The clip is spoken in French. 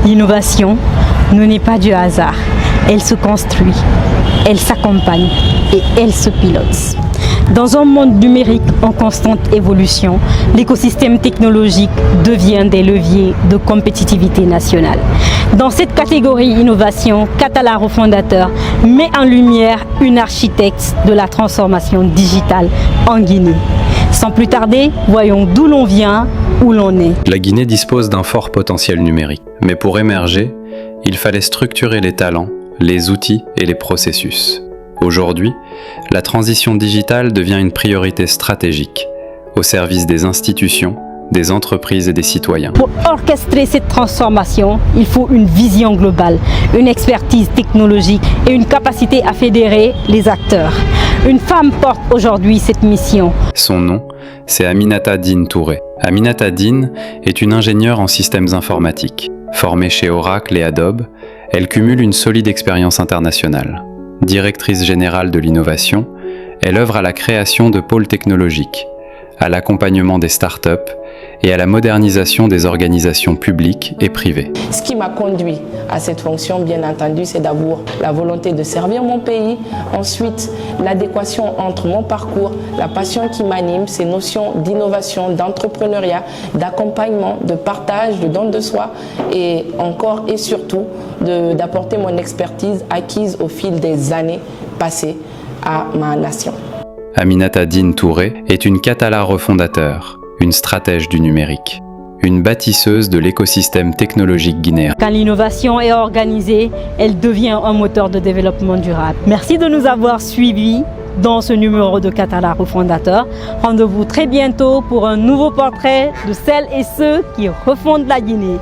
L'innovation ne naît pas du hasard. Elle se construit, elle s'accompagne et elle se pilote. Dans un monde numérique en constante évolution, l'écosystème technologique devient des leviers de compétitivité nationale. Dans cette catégorie innovation, Katala Refondateur met en lumière une architecte de la transformation digitale en Guinée. Sans plus tarder, voyons d'où l'on vient, où l'on est. La Guinée dispose d'un fort potentiel numérique. Mais pour émerger, il fallait structurer les talents, les outils et les processus. Aujourd'hui, la transition digitale devient une priorité stratégique, au service des institutions, des entreprises et des citoyens. Pour orchestrer cette transformation, il faut une vision globale, une expertise technologique et une capacité à fédérer les acteurs. Une femme porte aujourd'hui cette mission. Son nom, c'est Aminata Dine Touré. Aminata Dine est une ingénieure en systèmes informatiques. Formée chez Oracle et Adobe, elle cumule une solide expérience internationale. Directrice générale de l'innovation, elle œuvre à la création de pôles technologiques, à l'accompagnement des startups et à la modernisation des organisations publiques et privées. Ce qui m'a conduit à cette fonction, bien entendu, c'est d'abord la volonté de servir mon pays, ensuite l'adéquation entre mon parcours, la passion qui m'anime, ces notions d'innovation, d'entrepreneuriat, d'accompagnement, de partage, de don de soi et encore et surtout d'apporter mon expertise acquise au fil des années passées à ma nation. Aminata Dine Touré est une Katala Refondateur, une stratège du numérique, une bâtisseuse de l'écosystème technologique guinéen. Quand l'innovation est organisée, elle devient un moteur de développement durable. Merci de nous avoir suivis dans ce numéro de Katala Refondateur. Rendez-vous très bientôt pour un nouveau portrait de celles et ceux qui refondent la Guinée.